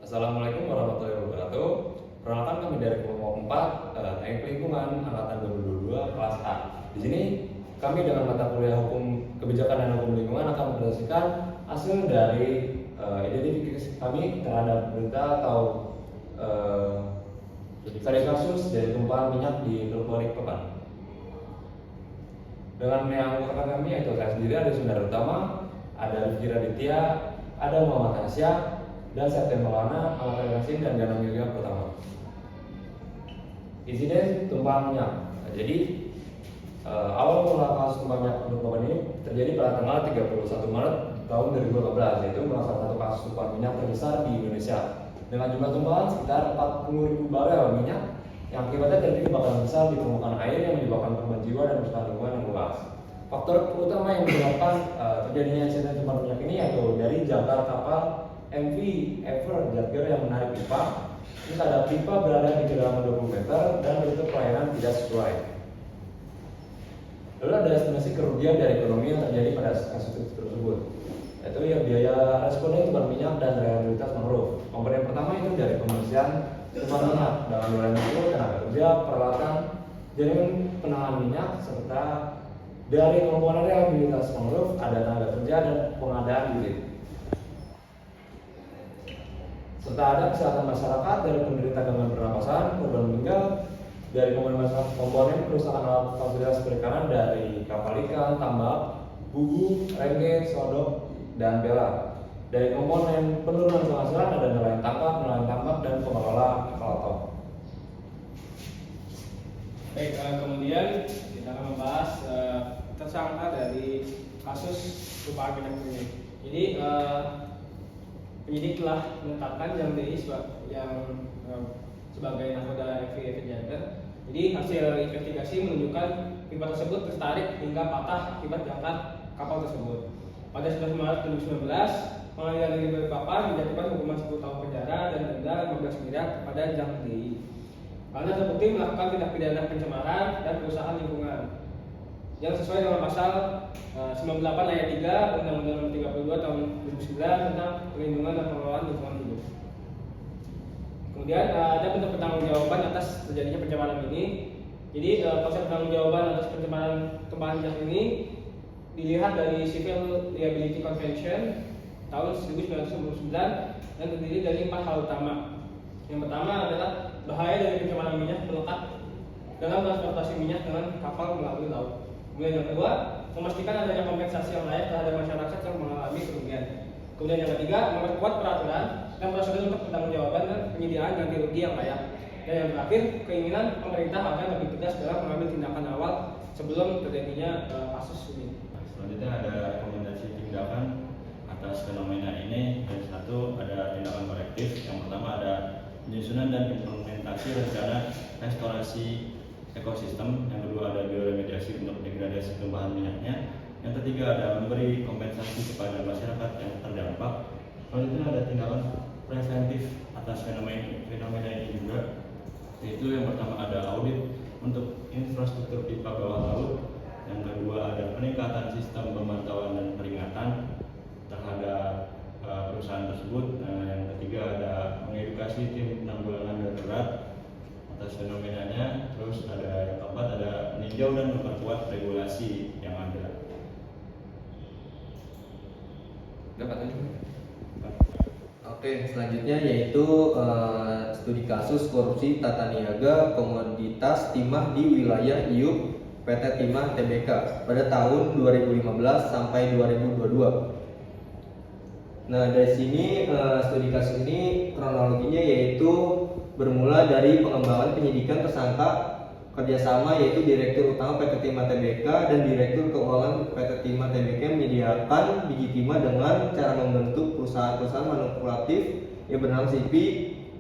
Assalamualaikum warahmatullahi wabarakatuh. Perkenalkan kami dari kelompok 4 Teknik Lingkungan angkatan 2022 kelas A. Di sini kami dengan mata kuliah Hukum Kebijakan dan Hukum Lingkungan akan berdasarkan hasil dari identifikasi kami terhadap berita atau studi kasus dari tumpahan minyak di Teluk Balikpapan. Dengan yang rekan kami yaitu saya sendiri ada Sundara Utama, ada Rifki Raditya, ada Muhammad Hasya, dan September Maulana, Ahmad Yasin, dan Danang Yoga pertama. Insiden tumpahan minyak. Jadi awal mula kasus tumpahan minyak Balikpapan ini terjadi pada tanggal 31 Maret tahun 2018, yaitu merupakan satu kasus tumpahan minyak terbesar di Indonesia dengan jumlah tumpahan sekitar 40.000 barel minyak yang akibatnya terjadi kebakaran besar di permukaan air yang menyebabkan korban jiwa dan kerusakan lingkungan yang luas. Faktor utama yang menyebabkan terjadinya insiden tumpahan minyak ini yaitu dari jangkar kapal MV Ever Jagger yang menarik pipa. Terus ada pipa berada di kedalaman 20 meter dan bentuk pelayanan tidak sesuai. Lalu ada estimasi kerugian dari ekonomi yang terjadi pada kasus tersebut, yaitu ya biaya responden tumpahan minyak dan rehabilitas mangrove. Komponen pertama itu dari pembersihan tumpahan minyak dengan nilai itu tenaga kerja, peralatan, jaringan penanganan minyak, serta dari komponen rehabilitas mangrove ada tenaga kerja dan pengadaan unit. Serta ada kesehatan masyarakat dari penderita gangguan pernapasan, korban meninggal, dari komponen kerusakan alat fasilitas perikanan dari kapal ikan, tambak, bubu, rengge, sodok, dan bela. Dari komponen penurunan penghasilan ada nelayan tambak, dan pengelola kapal top. Baik, kemudian kita akan membahas tersangka dari kasus tumpahan minyak ini. Jadi penyidik telah menetapkan Jang DI sebagai nakoda MV Jagger. Jadi hasil investigasi menunjukkan pipa tersebut tertarik hingga patah akibat jangkar kapal tersebut. Pada 11 Maret 2019, Pengadilan Negeri Balikpapan menjatuhkan hukuman 10 tahun penjara dan denda 15 miliar kepada Jang DI karena terbukti melakukan tindak pidana pencemaran dan kerusakan lingkungan yang sesuai dengan pasal 98 ayat 3 Undang-Undang Nomor 32 Tahun 2009 tentang perlindungan dan pengelolaan lingkungan hidup. Kemudian ada bentuk pertanggungjawaban atas terjadinya pencemaran ini. Jadi konsep pertanggungjawaban atas pencemaran tumpahan minyak ini dilihat dari Civil Liability Convention tahun 1999 dan terdiri dari 4 hal utama. Yang pertama adalah bahaya dari pencemaran minyak melekat dalam transportasi minyak dengan kapal melalui laut. Kemudian yang kedua, memastikan adanya kompensasi yang layak terhadap masyarakat yang mengalami kerugian. Kemudian yang ketiga, memperkuat peraturan dan prosedur untuk pertanggungjawaban dan penyediaan ganti rugi yang layak. Dan yang terakhir, keinginan pemerintah agar lebih tegas dalam mengambil tindakan awal sebelum terjadinya kasus ini. Selanjutnya ada rekomendasi tindakan atas fenomena ini. Dari satu ada tindakan korektif. Yang pertama ada penyusunan dan implementasi rencana restorasi ekosistem. Yang kedua ada bioremediasi untuk degradasi tumpahan minyaknya. Yang ketiga ada memberi kompensasi kepada masyarakat yang terdampak. Selanjutnya ada tindakan preventif atas fenomena ini juga, yaitu yang pertama ada audit untuk infrastruktur pipa bawah laut. Yang kedua ada peningkatan sistem pemantauan dan peringatan terhadap perusahaan tersebut. Yang ketiga ada mengedukasi tim penanggulangan darurat atas fenomenanya. Terus ada yang keempat ada meninjau dan memperkuat regulasi yang ada. Oke, selanjutnya yaitu studi kasus korupsi tata niaga komoditas timah di wilayah IUP PT Timah Tbk pada tahun 2015 sampai 2022. Nah, dari sini studi kasus ini kronologinya yaitu bermula dari pengembangan penyidikan tersangka kerjasama yaitu Direktur Utama PT Timah Tbk dan Direktur Keuangan PT Timah Tbk menyediakan biji timah dengan cara membentuk perusahaan-perusahaan manipulatif yang bernama CV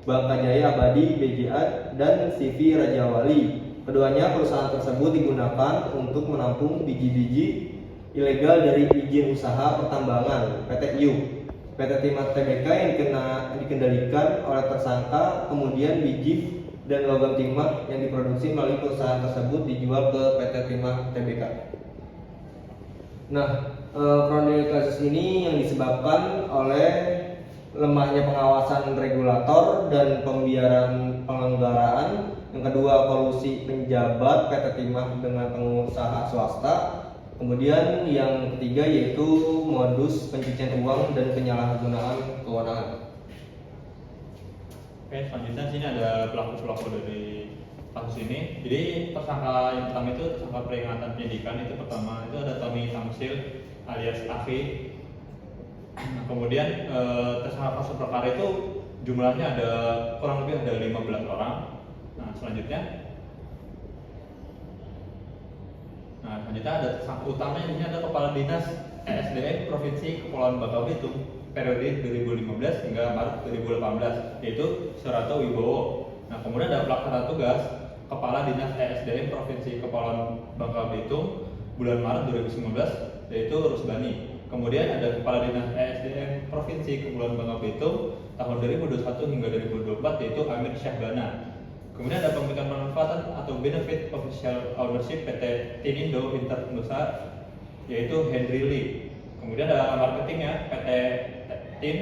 Bangka Jaya Abadi BJA dan CV Raja Wali. Keduanya perusahaan tersebut digunakan untuk menampung biji-biji ilegal dari izin usaha pertambangan PT IUP. PT Timah Tbk yang dikendalikan oleh tersangka, kemudian biji dan logam timah yang diproduksi melalui perusahaan tersebut dijual ke PT Timah Tbk. Nah, kronologi kasus ini yang disebabkan oleh lemahnya pengawasan regulator dan pembiaran pelanggaran. Yang kedua, kolusi penjabat PT Timah dengan pengusaha swasta. Kemudian yang ketiga yaitu modus pencucian uang dan penyalahgunaan kewenangan. Oke, selanjutnya sini ada pelaku-pelaku dari kasus ini. Jadi tersangka yang pertama itu tersangka peringatan penyidikan. Itu pertama itu ada Tony Tamsil alias Afi. Nah, kemudian tersangka kasus perkara itu jumlahnya ada kurang lebih ada 15 orang. Nah, selanjutnya ada tersangka utamanya ini ada Kepala Dinas ESDM Provinsi Kepulauan Bangka Belitung periode 2015 hingga Maret 2018, yaitu Surato Wibowo. Nah, kemudian ada pelaksana tugas Kepala Dinas ESDM Provinsi Kepulauan Bangka Belitung bulan Maret 2019, yaitu Rusbani. Kemudian ada Kepala Dinas ESDM Provinsi Kepulauan Bangka Belitung tahun 2021 hingga 2024, yaitu Amir Syahbana. Kemudian ada pemilikan manfaat atau benefit official ownership PT Tinindo Internusa, yaitu Henry Lee. Kemudian ada marketingnya PT Tin,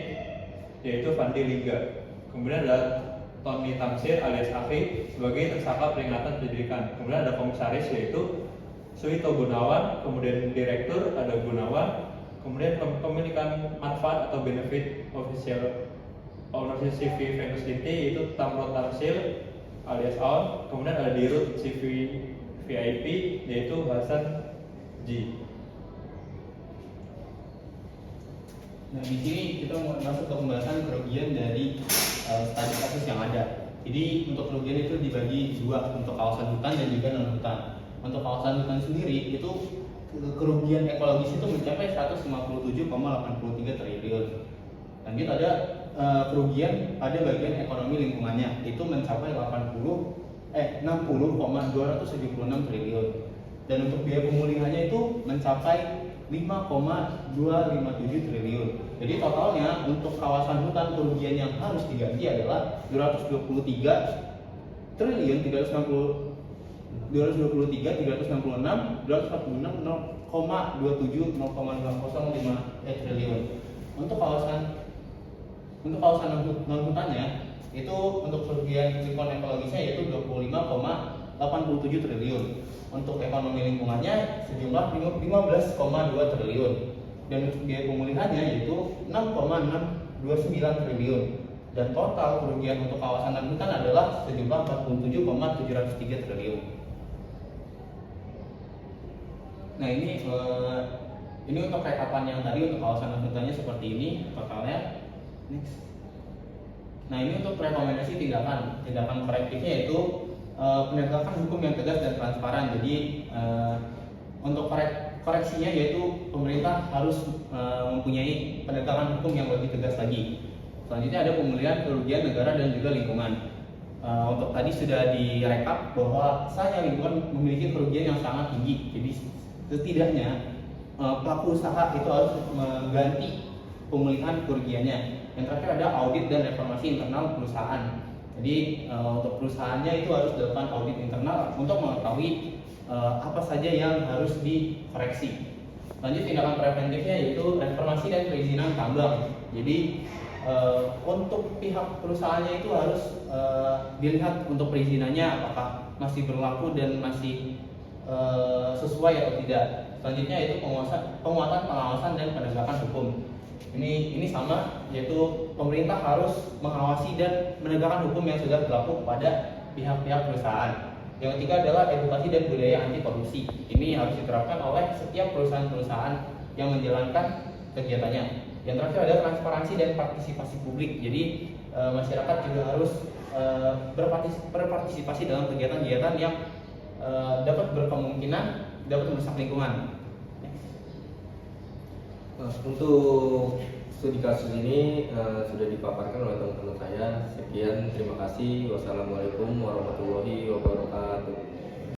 yaitu Fandi Liga. Kemudian ada Tony Tamsir alias Afi sebagai tersangka peringatan penyidikan. Kemudian ada komisaris yaitu Suito Gunawan. Kemudian direktur ada Gunawan. Kemudian pemilikan manfaat atau benefit official ownership CV Venus Inti yaitu Tamro Tamsil alias Aon. Kemudian ada dirut CV VIP yaitu Hasan G. Nah, di sini kita mau masuk ke pembahasan kerugian dari studi kasus yang ada. Jadi untuk kerugian itu dibagi dua, untuk kawasan hutan dan juga non hutan. Untuk kawasan hutan sendiri itu kerugian ekologis itu mencapai 157,83 triliun. Lanjut ada kerugian pada bagian ekonomi lingkungannya itu mencapai 60,276 triliun. Dan untuk biaya pemulihannya itu mencapai 5,257 triliun. Jadi totalnya untuk kawasan hutan kerugian yang harus diganti adalah 223 triliun 366,270,205 triliun. Untuk kawasan non hutannya itu untuk kerugian lingkungan ekologisnya yaitu 25,87 triliun. Untuk ekonomi lingkungannya sejumlah 15,2 triliun. Dan untuk biaya pemulihannya yaitu 6,629 triliun. Dan total kerugian untuk kawasan non hutan adalah sejumlah 47,703 triliun. Nah, ini untuk rekapan yang tadi untuk kawasan non hutannya seperti ini totalnya. Next. Nah, ini untuk rekomendasi tindakan korektifnya yaitu penegakan hukum yang tegas dan transparan. Jadi untuk koreksinya yaitu pemerintah harus mempunyai penegakan hukum yang lebih tegas lagi. Selanjutnya ada pemulihan kerugian negara dan juga lingkungan. Untuk tadi sudah direkap bahwa lingkungan memiliki kerugian yang sangat tinggi. Jadi setidaknya pelaku usaha itu harus mengganti pemulihan kerugiannya. Yang terakhir ada audit dan reformasi internal perusahaan. Jadi untuk perusahaannya itu harus dilakukan audit internal untuk mengetahui apa saja yang harus dikoreksi. Lanjut tindakan preventifnya yaitu reformasi dan perizinan tambang. Jadi untuk pihak perusahaannya itu harus dilihat untuk perizinannya apakah masih berlaku dan masih sesuai atau tidak. Selanjutnya yaitu penguatan pengawasan dan penegakan hukum. Ini sama, yaitu pemerintah harus mengawasi dan menegakkan hukum yang sudah berlaku kepada pihak-pihak perusahaan. Yang ketiga adalah edukasi dan budaya anti korupsi. Ini harus diterapkan oleh setiap perusahaan-perusahaan yang menjalankan kegiatannya. Yang terakhir adalah transparansi dan partisipasi publik. Jadi masyarakat juga harus berpartisipasi dalam kegiatan-kegiatan yang dapat berkemungkinan dapat merusak lingkungan. Nah, untuk studi kasus ini sudah dipaparkan oleh teman-teman saya. Sekian, terima kasih. Wassalamualaikum warahmatullahi wabarakatuh.